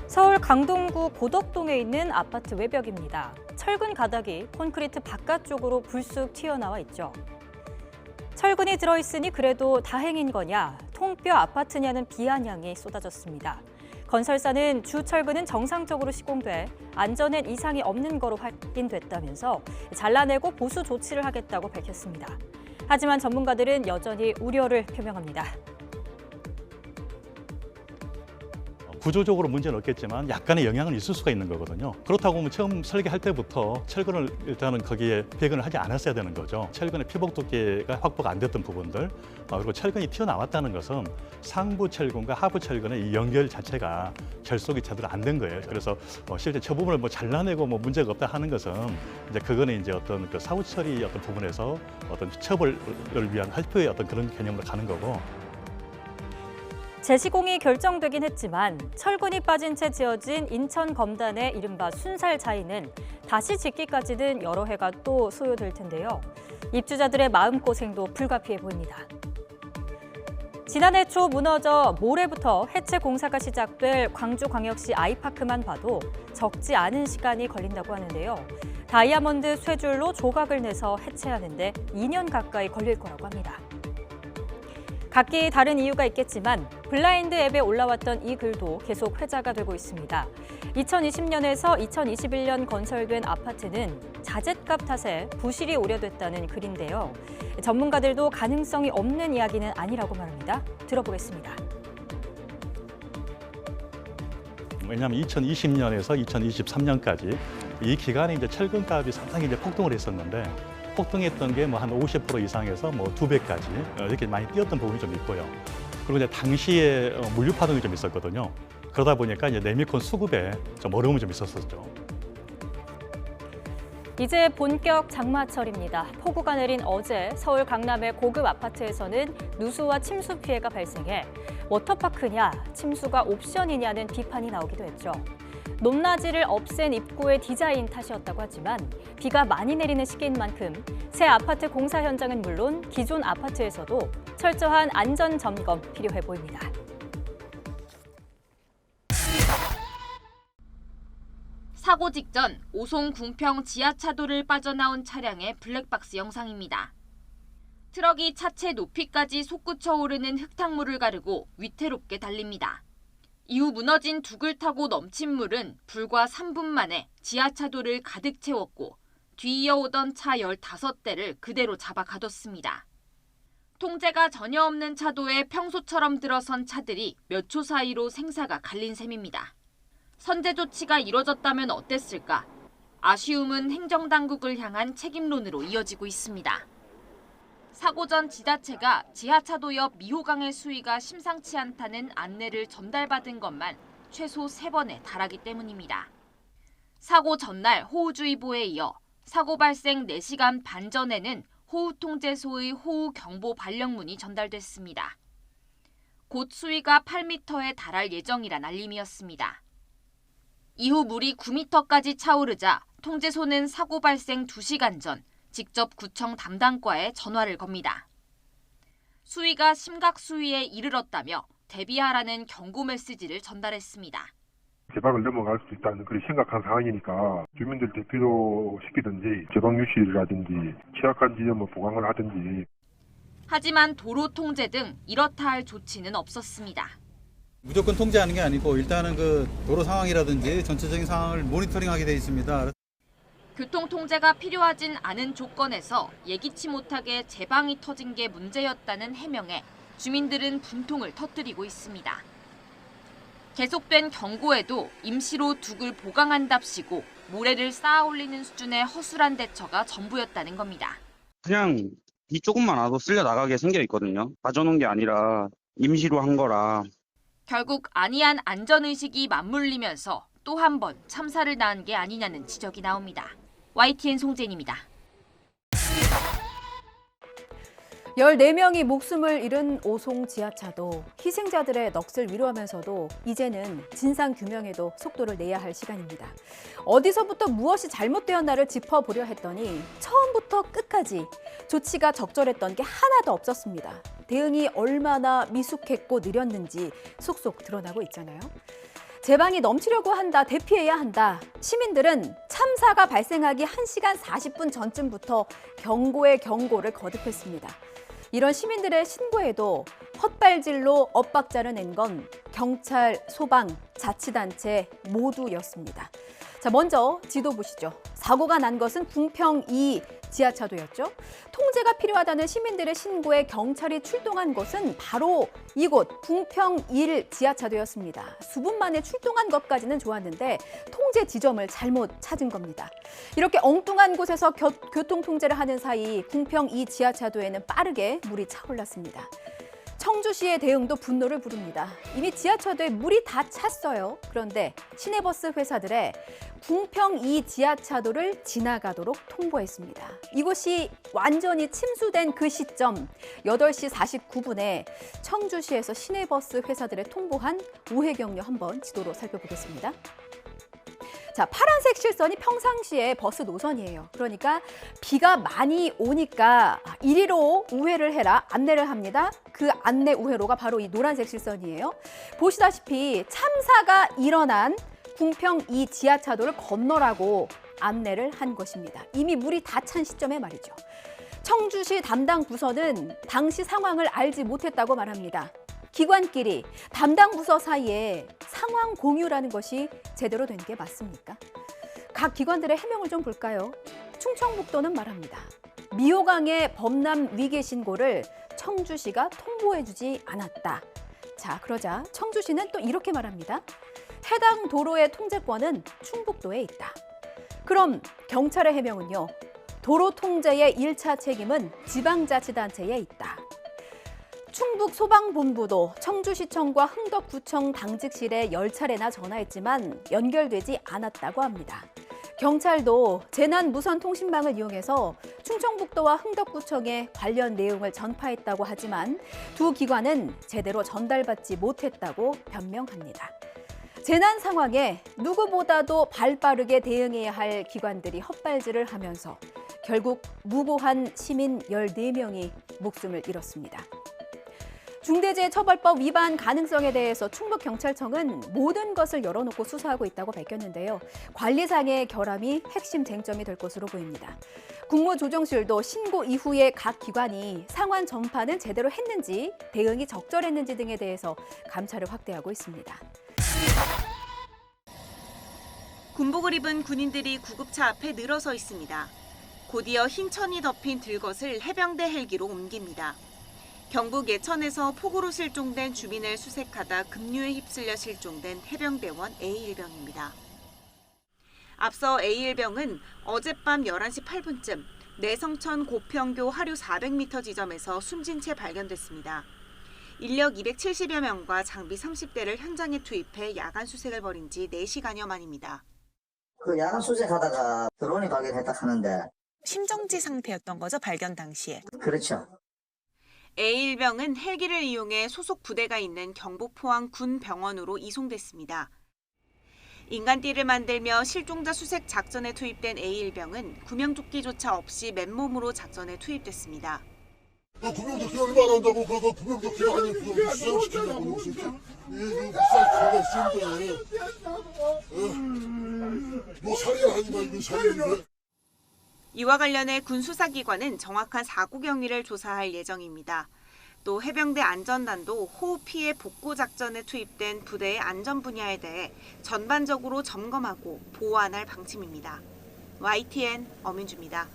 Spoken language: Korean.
서울 강동구 고덕동에 있는 아파트 외벽입니다. 철근 가닥이 콘크리트 바깥쪽으로 불쑥 튀어나와 있죠. 철근이 들어있으니 그래도 다행인 거냐, 통뼈 아파트냐는 비아냥이 쏟아졌습니다. 건설사는 주 철근은 정상적으로 시공돼 안전엔 이상이 없는 거로 확인됐다면서 잘라내고 보수 조치를 하겠다고 밝혔습니다. 하지만 전문가들은 여전히 우려를 표명합니다. 구조적으로 문제는 없겠지만 약간의 영향은 있을 수가 있는 거거든요. 그렇다고 하면 처음 설계할 때부터 철근을 일단은 거기에 배근을 하지 않았어야 되는 거죠. 철근의 피복 두께가 확보가 안 됐던 부분들, 그리고 철근이 튀어나왔다는 것은 상부 철근과 하부 철근의 이 연결 자체가 결속이 제대로 안 된 거예요. 그래서 실제 저 부분을 잘라내고 문제가 없다 하는 것은 이제 그거는 이제 어떤 그 사후 처리 어떤 부분에서 어떤 처벌을 위한 할표의 어떤 그런 개념으로 가는 거고. 재시공이 결정되긴 했지만 철근이 빠진 채 지어진 인천 검단의 이른바 순살자이는 다시 짓기까지는 여러 해가 또 소요될 텐데요. 입주자들의 마음고생도 불가피해 보입니다. 지난해 초 무너져 모레부터 해체 공사가 시작될 광주광역시 아이파크만 봐도 적지 않은 시간이 걸린다고 하는데요. 다이아몬드 쇠줄로 조각을 내서 해체하는데 2년 가까이 걸릴 거라고 합니다. 각기 다른 이유가 있겠지만 블라인드 앱에 올라왔던 이 글도 계속 회자가 되고 있습니다. 2020년에서 2021년 건설된 아파트는 자재값 탓에 부실이 우려됐다는 글인데요. 전문가들도 가능성이 없는 이야기는 아니라고 말합니다. 들어보겠습니다. 왜냐하면 2020년에서 2023년까지 이 기간에 이제 철근값이 상당히 이제 폭등을 했었는데 폭등했던 게 한 50% 이상에서 2배까지 이렇게 많이 뛰었던 부분이 좀 있고요. 그리고 이제 당시에 물류 파동이 좀 있었거든요. 그러다 보니까 이제 네미콘 수급에 좀 어려움이 좀 있었었죠. 이제 본격 장마철입니다. 폭우가 내린 어제 서울 강남의 고급 아파트에서는 누수와 침수 피해가 발생해 워터파크냐, 침수가 옵션이냐는 비판이 나오기도 했죠. 높낮이를 없앤 입구의 디자인 탓이었다고 하지만 비가 많이 내리는 시기인 만큼 새 아파트 공사 현장은 물론 기존 아파트에서도 철저한 안전 점검 필요해 보입니다. 사고 직전 오송 궁평 지하차도를 빠져나온 차량의 블랙박스 영상입니다. 트럭이 차체 높이까지 솟구쳐 오르는 흙탕물을 가르고 위태롭게 달립니다. 이후 무너진 둑을 타고 넘친 물은 불과 3분 만에 지하차도를 가득 채웠고 뒤이어오던 차 15대를 그대로 잡아 가뒀습니다. 통제가 전혀 없는 차도에 평소처럼 들어선 차들이 몇 초 사이로 생사가 갈린 셈입니다. 선제 조치가 이뤄졌다면 어땠을까? 아쉬움은 행정당국을 향한 책임론으로 이어지고 있습니다. 사고 전 지자체가 지하차도 옆 미호강의 수위가 심상치 않다는 안내를 전달받은 것만 최소 3번에 달하기 때문입니다. 사고 전날 호우주의보에 이어 사고 발생 4시간 반 전에는 호우통제소의 호우경보 발령문이 전달됐습니다. 곧 수위가 8m에 달할 예정이란 알림이었습니다. 이후 물이 9m까지 차오르자 통제소는 사고 발생 2시간 전 직접 구청 담당과에 전화를 겁니다. 수위가 심각 수위에 이르렀다며 대비하라는 경고 메시지를 전달했습니다. 제방을 넘어갈 수 있다는 그런 심각한 상황이니까 주민들 대피로 시키든지 제방 유실이라든지 취약한 지점을 보강을 하든지. 하지만 도로 통제 등 이렇다 할 조치는 없었습니다. 무조건 통제하는 게 아니고 일단은 그 도로 상황이라든지 전체적인 상황을 모니터링하게 돼 있습니다. 교통 통제가 필요하진 않은 조건에서 예기치 못하게 제방이 터진 게 문제였다는 해명에 주민들은 분통을 터뜨리고 있습니다. 계속된 경고에도 임시로 둑을 보강한답시고 모래를 쌓아 올리는 수준의 허술한 대처가 전부였다는 겁니다. 그냥 비 조금만 와도 쓸려 나가게 생겨 있거든요. 가져놓은 게 아니라 임시로 한 거라. 결국 아니한 안전의식이 맞물리면서 또 한 번 참사를 낳은 게 아니냐는 지적이 나옵니다. YTN 송재인입니다. 14명이 목숨을 잃은 오송 지하차도. 희생자들의 넋을 위로하면서도 이제는 진상규명에도 속도를 내야 할 시간입니다. 어디서부터 무엇이 잘못되었나를 짚어보려 했더니 처음부터 끝까지 조치가 적절했던 게 하나도 없었습니다. 대응이 얼마나 미숙했고 느렸는지 속속 드러나고 있잖아요. 제방이 넘치려고 한다, 대피해야 한다. 시민들은 참사가 발생하기 1시간 40분 전쯤부터 경고의 경고를 거듭했습니다. 이런 시민들의 신고에도 헛발질로 엇박자를 낸 건 경찰, 소방, 자치단체 모두였습니다. 자, 먼저 지도 보시죠. 사고가 난 것은 궁평 2 지하차도였죠. 통제가 필요하다는 시민들의 신고에 경찰이 출동한 곳은 바로 이곳 궁평 1 지하차도였습니다. 수분 만에 출동한 것까지는 좋았는데 통제 지점을 잘못 찾은 겁니다. 이렇게 엉뚱한 곳에서 교통 통제를 하는 사이 궁평 2 지하차도에는 빠르게 물이 차올랐습니다. 청주시의 대응도 분노를 부릅니다. 이미 지하차도에 물이 다 찼어요. 그런데 시내버스 회사들의 궁평 2 지하차도를 지나가도록 통보했습니다. 이곳이 완전히 침수된 그 시점 8시 49분에 청주시에서 시내버스 회사들에 통보한 우회 경로 한번 지도로 살펴보겠습니다. 자, 파란색 실선이 평상시에 버스 노선이에요. 그러니까 비가 많이 오니까 이리로 우회를 해라 안내를 합니다. 그 안내 우회로가 바로 이 노란색 실선이에요. 보시다시피 참사가 일어난 궁평 2 지하차도를 건너라고 안내를 한 것입니다. 이미 물이 다 찬 시점에 말이죠. 청주시 담당 부서는 당시 상황을 알지 못했다고 말합니다. 기관끼리 담당 부서 사이에 상황 공유라는 것이 제대로 된 게 맞습니까? 각 기관들의 해명을 좀 볼까요? 충청북도는 말합니다. 미호강의 범람 위계 신고를 청주시가 통보해주지 않았다. 자, 그러자 청주시는 또 이렇게 말합니다. 해당 도로의 통제권은 충북도에 있다. 그럼 경찰의 해명은요. 도로 통제의 1차 책임은 지방자치단체에 있다. 충북소방본부도 청주시청과 흥덕구청 당직실에 10차례나 전화했지만 연결되지 않았다고 합니다. 경찰도 재난무선통신망을 이용해서 충청북도와 흥덕구청에 관련 내용을 전파했다고 하지만 두 기관은 제대로 전달받지 못했다고 변명합니다. 재난 상황에 누구보다도 발빠르게 대응해야 할 기관들이 헛발질을 하면서 결국 무고한 시민 14명이 목숨을 잃었습니다. 중대재해처벌법 위반 가능성에 대해서 충북경찰청은 모든 것을 열어놓고 수사하고 있다고 밝혔는데요. 관리상의 결함이 핵심 쟁점이 될 것으로 보입니다. 국무조정실도 신고 이후에 각 기관이 상황 전파는 제대로 했는지, 대응이 적절했는지 등에 대해서 감찰을 확대하고 있습니다. 군복을 입은 군인들이 구급차 앞에 늘어서 있습니다. 곧이어 흰 천이 덮인 들것을 해병대 헬기로 옮깁니다. 경북 예천에서 폭우로 실종된 주민을 수색하다 급류에 휩쓸려 실종된 해병대원 A일병입니다. 앞서 A일병은 어젯밤 11시 8분쯤 내성천 고평교 하류 400m 지점에서 숨진 채 발견됐습니다. 인력 270여 명과 장비 30대를 현장에 투입해 야간 수색을 벌인 지 4시간여 만입니다. 그 야간 수색하다가 드론이 발견했다 하는데 심정지 상태였던 거죠, 발견 당시에? 그렇죠. A일병은 헬기를 이용해 소속 부대가 있는 경북 포항 군병원으로 이송됐습니다. 인간띠를 만들며 실종자 수색 작전에 투입된 A일병은 구명조끼조차 없이 맨몸으로 작전에 투입됐습니다. 구명조끼 얼마나 한다고 그거 구명조끼 아니 그거 수상시키냐고 이게 비싼 거가 있는데 뭐 살인 아니면 이거 살인인데. 이와 관련해 군 수사기관은 정확한 사고 경위를 조사할 예정입니다. 또 해병대 안전단도 호우 피해 복구 작전에 투입된 부대의 안전 분야에 대해 전반적으로 점검하고 보완할 방침입니다. YTN 엄윤주입니다.